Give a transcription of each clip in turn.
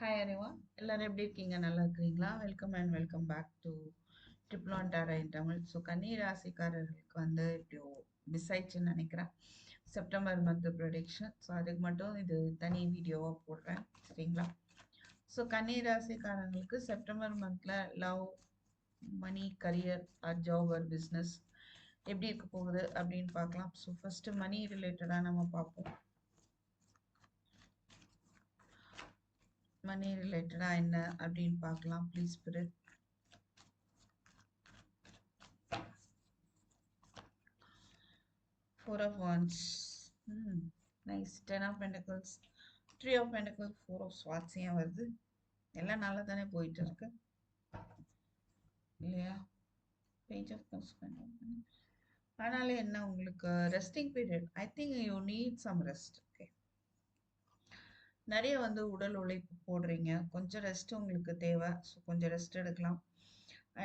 Hi everyone. எல்லாரும் எப்படி இருக்கீங்க? நல்லா இருக்கிறீங்களா? Welcome and welcome back to triple one tarot in Tamil. So கன்னி ராசிக்காரர்களுக்கு வந்து இப்படியோ மிஸ் ஆயிடுச்சுன்னு நினைக்கிறேன். September month production. ஸோ அதுக்கு மட்டும் இது தனி வீடியோவாக போடுறேன். சரிங்களா? ஸோ கன்னி ராசிக்காரங்களுக்கு செப்டம்பர் மந்த்ல love, money, career, job or business எப்படி இருக்க போகுது அப்படின்னு பார்க்கலாம். ஸோ ஃபர்ஸ்ட் மணி ரிலேட்டடாக நம்ம பார்ப்போம். மணி ரிலேட்டடாக என்ன அப்படின்னு பார்க்கலாம். Please spirit. Four of Wands. Nice. Ten of Pentacles. Three of Pentacles. Four of Swords. ஏன் வருது? எல்லாம் நல்லா தானே போயிட்டு இருக்கு இல்லையா? Page of Cups. அதனால என்ன உங்களுக்கு resting period. I think you need some rest. Okay, நிறைய வந்து உடல் உழைப்பு போடுறீங்க, கொஞ்சம் ரெஸ்ட் உங்களுக்கு தேவை. ஸோ கொஞ்சம் ரெஸ்ட் எடுக்கலாம்.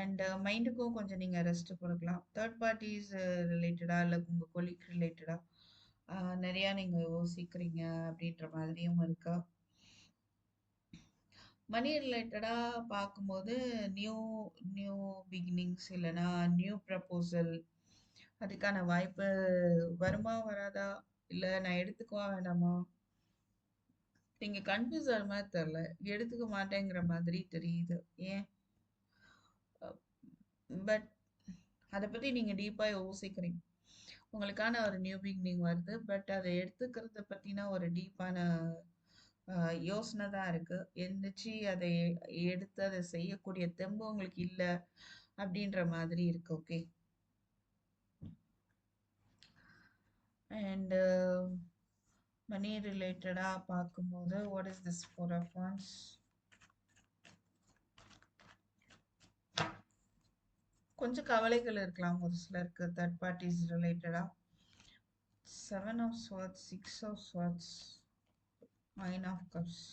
அண்ட் மைண்டுக்கும் கொஞ்சம் நீங்கள் ரெஸ்ட் கொடுக்கலாம். தேர்ட் பார்ட்டிஸ் ரிலேட்டடாக இல்லை உங்கள் கொலீக் ரிலேட்டடாக நிறையா நீங்கள் யோசிக்கிறீங்க அப்படின்ற மாதிரியும் இருக்கா. மணி ரிலேட்டடாக பார்க்கும்போது நியூ நியூ பிகினிங்ஸ் இல்லைன்னா நியூ ப்ரப்போசல், அதுக்கான வாய்ப்பு வருமா வராதா, இல்லை நான் எடுத்துக்குவா வேண்டாமா, நீங்க கன்ஃபியூஸ் ஆகிற மாதிரி தெரில, எடுத்துக்க மாட்டேங்கிற மாதிரி தெரியுது. ஏன்? பட் அதை பற்றி நீங்கள் டீப்பாக யோசிக்கிறீங்க. உங்களுக்கான ஒரு நியூ பிகினிங் வருது, பட் அதை எடுத்துக்கிறத பற்றின ஒரு டீப்பான யோசனை தான் இருக்கு. எந்திரிச்சு அதை எடுத்து அதை செய்யக்கூடிய தெம்பு உங்களுக்கு இல்லை அப்படின்ற மாதிரி இருக்கு. ஓகே, அண்ட் மணி ரிலேட்டடாக பார்க்கும்போது what is this four of wands. கொஞ்சம் கவலைகள் இருக்கலாம் ஒரு சிலருக்கு தேர்ட் பார்ட்டிஸ் ரிலேட்டடாக. Seven of swords, six of swords, nine of cups.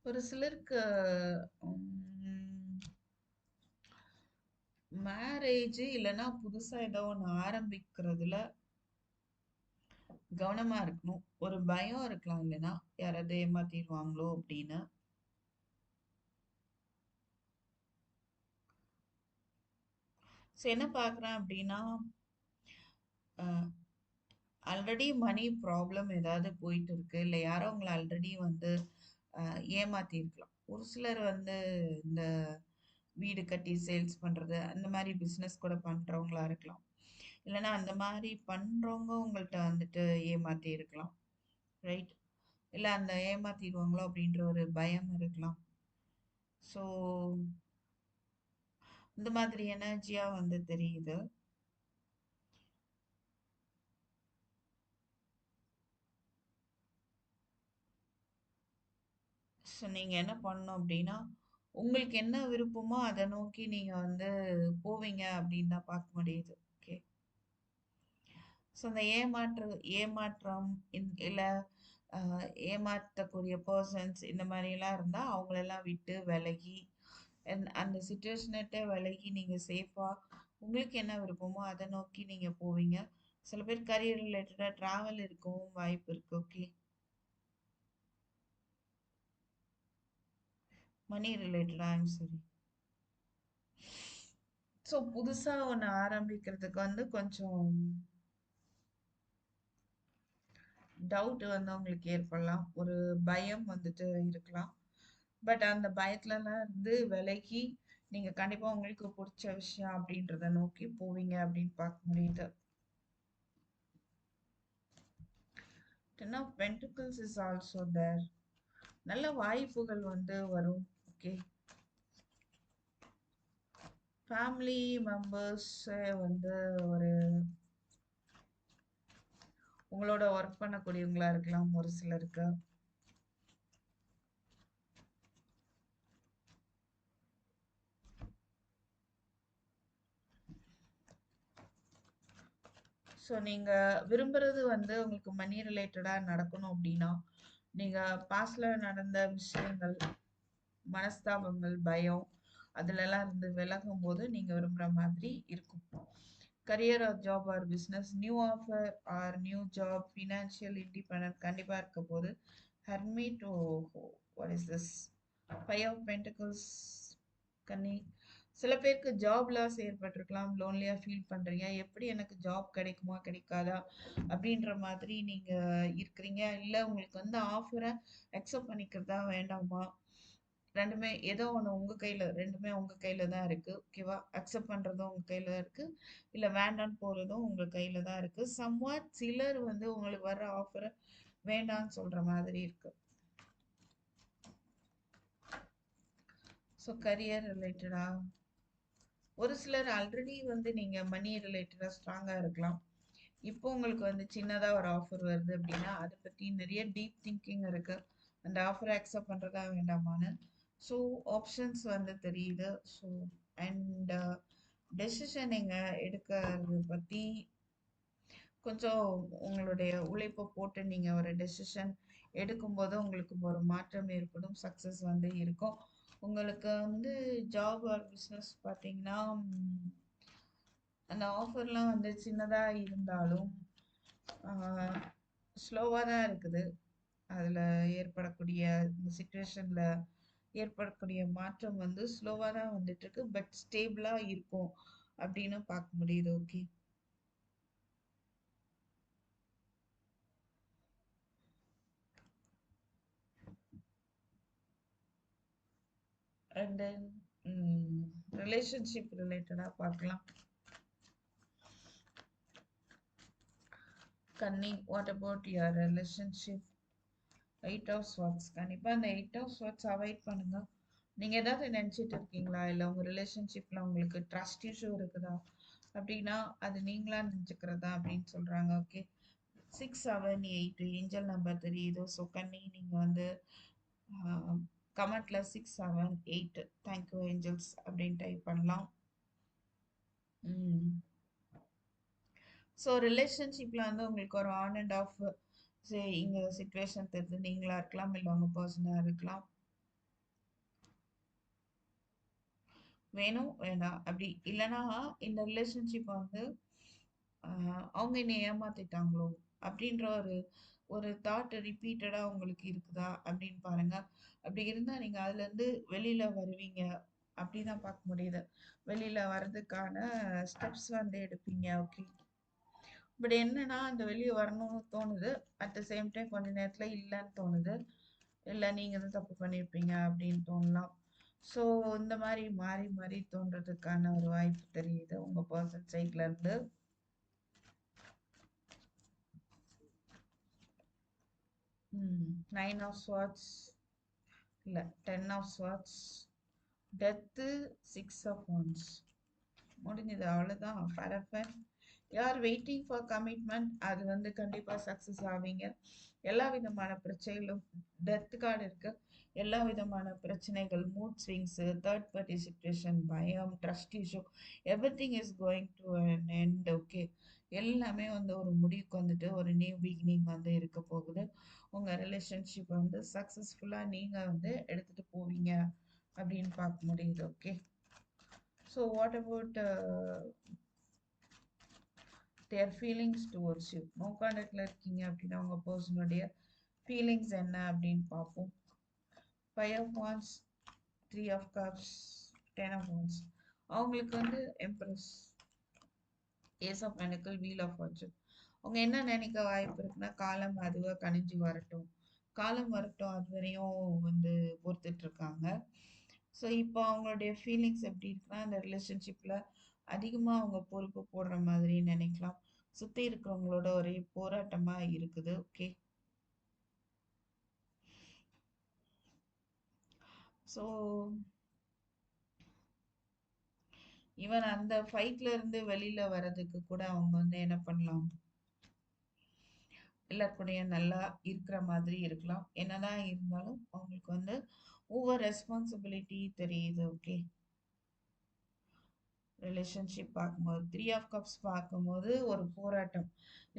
ஒரு சிலருக்கு மேரேஜ் இல்லைன்னா புதுசா ஏதோ ஒன்று ஆரம்பிக்கிறதுல கவனமா இருக்கணும். ஒரு பயம் இருக்கலாம், இல்லைன்னா யாராவது ஏமாத்திடுவாங்களோ அப்படின்னு. ஸோ என்ன பார்க்குறேன் அப்படின்னா, ஆல்ரெடி மணி ப்ராப்ளம் ஏதாவது போயிட்டு இருக்கு, இல்லை யாரோ உங்களை ஆல்ரெடி வந்து ஏமாத்திருக்கலாம். ஒரு சிலர் வந்து இந்த வீடு கட்டி சேல்ஸ் பண்றது அந்த மாதிரி பிஸ்னஸ் கூட பண்றவங்களா இருக்கலாம், இல்லைன்னா அந்த மாதிரி பண்றவங்க உங்கள்கிட்ட வந்துட்டு ஏமாத்தி இருக்கலாம். ரைட்? இல்லை அந்த ஏமாத்திடுவாங்களோ அப்படின்ற ஒரு பயம் இருக்கலாம். ஸோ இந்த மாதிரி எனர்ஜியா வந்து தெரியுது. ஸோ நீங்கள் என்ன பண்ணணும் அப்படின்னா, உங்களுக்கு என்ன விருப்பமோ அதை நோக்கி நீங்கள் வந்து போவீங்க அப்படின்னு தான் பார்க்க முடியுது. ஓகே, ஸோ இந்த ஏமாற்றம் இல்லை ஏமாற்றக்கூடிய பர்சன்ஸ் இந்த மாதிரிலாம் இருந்தால் அவங்களெல்லாம் விட்டு விலகி அந்த சுச்சுவேஷன்கிட்ட விலகி நீங்கள் சேஃபாக உங்களுக்கு என்ன விருப்பமோ அதை நோக்கி நீங்கள் போவீங்க. சில பேர் கரியர் ரிலேட்டடாக ட்ராவல் இருக்கவும் வாய்ப்பு இருக்குது. ஓகே, மணி ரிலேட்டடா ஐம் சரி. ஸோ புதுசாக ஒன்று ஆரம்பிக்கிறதுக்கு வந்து கொஞ்சம் டவுட் வந்து உங்களுக்கு ஏற்படலாம், ஒரு பயம் வந்துட்டு இருக்கலாம். பட் அந்த பயத்துலலாம் இருந்து விலகி நீங்கள் கண்டிப்பாக உங்களுக்கு பிடிச்ச விஷயம் அப்படின்றத நோக்கி போவீங்க அப்படின்னு பார்க்க முடியுது. Ten of pentacles is also there. நல்ல வாய்ப்புகள் வந்து வரும். ஓகே, ஃபேமிலி மெம்பர்ஸ் வந்து ஒரு உங்களோட ஒர்க் பண்ணக்கூடியவங்களா இருக்கலாம் ஒரு சிலருக்கு. ஸோ நீங்கள் விரும்புறது வந்து உங்களுக்கு மணி ரிலேட்டடாக நடக்கணும் அப்படின்னா, நீங்கள் பாஸ்டில் நடந்த விஷயங்கள், மனஸ்தாபங்கள், பயம் அதுலலாம் இருந்து விலகும் போது நீங்கள் விரும்புகிற மாதிரி இருக்கும். career or job or business, new offer or new job, financial independent கண்டிப்பா இருக்க போது. Hermit, oh, what is this? Five of Pentacles, கன்னி. சில பேருக்கு ஜாப் லாஸ் ஏற்பட்டிருக்கலாம், லோன்லியா ஃபீல் பண்றீங்க. எப்படி எனக்கு ஜாப் கிடைக்குமா கிடைக்காதா அப்படின்ற மாதிரி நீங்க இருக்கிறீங்க. இல்ல உங்களுக்கு வந்து ஆஃபரை அக்செப்ட் பண்ணிக்கிறதா வேண்டாமா, ரெண்டுமே ஏதோ ஒண்ணு உங்க கையில, ரெண்டுமே உங்க கையில தான் இருக்கு. ஓகேவா? அக்செப்ட் பண்றதும் உங்க கையில தான் இருக்கு, இல்ல வேண்டான்னு போறதும் உங்க கையில தான் இருக்கு. சம்வாட் சிலர் வந்து உங்களுக்கு வர்ற ஆஃபரை வேண்டான்னு சொல்ற மாதிரி இருக்கு. ஸோ கரியர் ரிலேட்டடா ஒரு சிலர் ஆல்ரெடி வந்து நீங்க மணி ரிலேட்டடா ஸ்ட்ராங்கா இருக்கலாம். இப்போ உங்களுக்கு வந்து சின்னதா ஒரு ஆஃபர் வருது அப்படின்னா அதை பத்தி நிறைய டீப் திங்கிங் இருக்கு. அந்த ஆஃபரை அக்செப்ட் பண்றதா வேண்டாமான்னு. ஸோ ஆப்ஷன்ஸ் வந்து தெரியுது. ஸோ அண்ட் டெசிஷன் நீங்க எடுக்கிறது பத்தி கொஞ்சம் உங்களுடைய உழைப்பை போட்டு நீங்க ஒரு டெசிஷன் எடுக்கும்போது உங்களுக்கு ஒரு மாற்றம் ஏற்படும், சக்சஸ் வந்து இருக்கும். உங்களுக்கு வந்து ஜாப் ஆர் பிஸ்னஸ் பார்த்தீங்கன்னா அந்த ஆஃபர்லாம் வந்து சின்னதா இருந்தாலும் ஸ்லோவா தான் இருக்குது. அதுல ஏற்படக்கூடிய சுச்சுவேஷன்ல ஏற்படக்கூடிய மாற்றம் வந்து ஸ்லோவா தான் வந்துட்டு இருக்கு, பட் ஸ்டேபிளா இருக்கும் அப்படின்னு பார்க்க முடியுது. ஓகே. அண்ட் தென் ரிலேஷன்ஷிப் ரிலேட்டடா பார்க்கலாம். கன்னி, what about your relationship? Eight of swords. கண்டிப்பா அந்த எயிட் ஆஃப் ஸ்வாட்ஸ் அவாய்ட் பண்ணுங்க. நீங்க ஏதாவது நினைச்சிட்டு இருக்கீங்களா, இல்ல உங்க ரிலேஷன்ஷிப்ல உங்களுக்கு ட்ரஸ்ட் இஷ்யூ இருக்குதா அப்படின்னா அது நீங்களா நினைச்சுக்கிறதா அப்படின்னு சொல்றாங்க. ஓகே. 678 ஏஞ்சல் நம்பர் தெரியுது. ஸோ கன்னி நீங்க வந்து கமெண்ட்ல 678 தேங்க்யூ ஏஞ்சல்ஸ் அப்படின்னு டைப் பண்ணலாம். ஸோ ரிலேஷன்ஷிப்ல வந்து உங்களுக்கு ஒரு ஆன் அண்ட் ஆஃப் இங்க சுச்சுவேஷன் தெரிஞ்சு நீங்களா இருக்கலாம், இல்லை உங்க பர்சனா இருக்கலாம். வேணும் வேண்டாம் அப்படி இல்லைன்னா இந்த ரிலேஷன்ஷிப் வந்து அவங்க என்னை ஏமாத்திட்டாங்களோ அப்படின்ற ஒரு ஒரு தாட் ரிப்பீட்டடா உங்களுக்கு இருக்குதா அப்படின்னு பாருங்க. அப்படி இருந்தா நீங்க அதுல இருந்து வெளியில வருவீங்க அப்படிதான் பார்க்க முடியுது. வெளியில வர்றதுக்கான ஸ்டெப்ஸ் வந்து எடுப்பீங்க. ஓகே. பட் என்னன்னா அந்த வெளியே வரணும்னு தோணுது, அட் த சேம் டைம் கொஞ்ச நேரத்துல இல்லைன்னு தோணுது, இல்லை நீங்க தான் தப்பு பண்ணியிருப்பீங்க அப்படின்னு தோணலாம். ஸோ இந்த மாதிரி மாறி மாறி தோன்றதுக்கான ஒரு வாய்ப்பு தெரியுது உங்க பர்சன் சைட்ல இருந்து. 9 ஆஃப் ஸ்வாட்ஸ், இல்லை 10 of swords, death, 6 of wands. முடிஞ்சது, அவ்வளோதான். ஃபரஃபன் யார் வெயிட்டிங் ஃபார் கமிட்மெண்ட் அது வந்து கண்டிப்பாக சக்ஸஸ் ஆவீங்க. எல்லா விதமான பிரச்சனைகளும் டெத் கார்டு இருக்கு. எல்லா விதமான பிரச்சனைகள், mood swings, third party situation, பயம், trust issue, everything is going to an end. Okay. எல்லாமே வந்து ஒரு முடிவுக்கு வந்துட்டு ஒரு நியூ பிகினிங் வந்து இருக்க போகுது. உங்கள் ரிலேஷன்ஷிப் வந்து சக்ஸஸ்ஃபுல்லாக நீங்கள் வந்து எடுத்துகிட்டு போவீங்க அப்படின்னு பார்க்க முடியுது. Okay. So what about their feelings towards you? No கான்டாக்டில் இருக்கீங்க அப்படின்னா உங்கள் பர்சனுடைய ஃபீலிங்ஸ் என்ன அப்படின்னு பார்ப்போம். 5 of wands, 3 of cups, 10 of wands. அவங்களுக்கு வந்து empress, ace of pentacles, wheel of fortune. அவங்க என்ன நினைக்க வாய்ப்பு இருக்குன்னா காலம் அதுவாக கணிஞ்சு வரட்டும், காலம் வரட்டும், அது வரையும் வந்து பொறுத்துட்டு இருக்காங்க. ஸோ இப்போ அவங்களுடைய ஃபீலிங்ஸ் எப்படி இருக்குன்னா அந்த ரிலேஷன்ஷிப்பில் அதிகமாக அவங்க பொறுப்பு போடுற மாதிரி நினைக்கலாம். சுற்றி இருக்கிறவங்களோட ஒரே போராட்டமாக இருக்குது. ஓகே. ஸோ ஈவன் அந்த ஃபைட்ல இருந்து வெளியில வர்றதுக்கு கூட அவங்க வந்து என்ன பண்ணலாம், எல்லாருக்கூடயும் நல்லா இருக்கிற மாதிரி இருக்கலாம். என்னதான் இருந்தாலும் அவங்களுக்கு வந்து ஓவர் ரெஸ்பான்சிபிலிட்டி தெரியுது. ஓகே. ரிலேஷன்ஷிப் பார்க்கும்போது 3 ஆஃப் கப்ஸ் பார்க்கும்போது ஒரு போராட்டம்,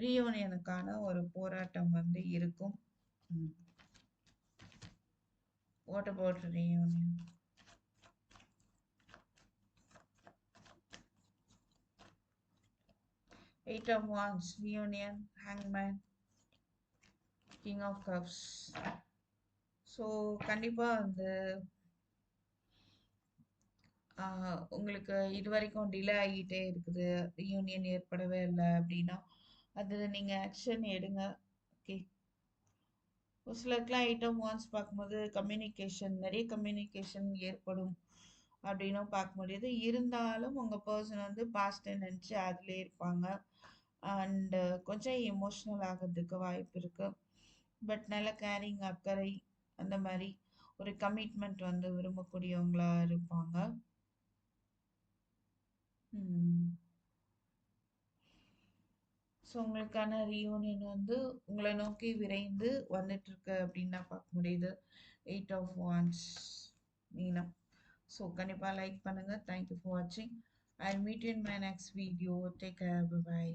ரீயூனியனுக்கான ஒரு போராட்டம் வந்து இருக்கும். What about reunion? Eight of Wands, reunion, hangman, king of cups. So கண்டிப்பாக வந்து உங்களுக்கு இது வரைக்கும் டிலே ஆகிட்டே இருக்குது, ரியூனியன் ஏற்படவே இல்லை அப்படின்னா அதில் நீங்கள் ஆக்ஷன் எடுங்க. ஓகே, ஒரு சிலருக்குலாம் ஐட்டம் ஒன்ஸ் பார்க்கும்போது நிறைய கம்யூனிகேஷன் ஏற்படும் அப்படின்னும் பார்க்க முடியுது. இருந்தாலும் உங்கள் பர்சன் வந்து பாஸ்ட்டை நினச்சி அதிலே இருப்பாங்க. அண்டு கொஞ்சம் எமோஷ்னல் ஆகிறதுக்கு வாய்ப்பு இருக்கு. பட் நல்ல கேரிங், அக்கறை, அந்த மாதிரி ஒரு கமிட்மெண்ட் வந்து விரும்பக்கூடியவங்களா இருப்பாங்க. ஸோ உங்களுக்கான ரீயூனியன் வந்து உங்களை நோக்கி விரைந்து வந்துட்டு இருக்கு அப்படின்னு தான் பார்க்க முடியுது. எயிட் ஆஃப் வான்ஸ் மீனம். ஸோ கண்டிப்பாக லைக் பண்ணுங்கள். தேங்க்யூ ஃபார் வாட்சிங். I meet you in my next video. Take care. By.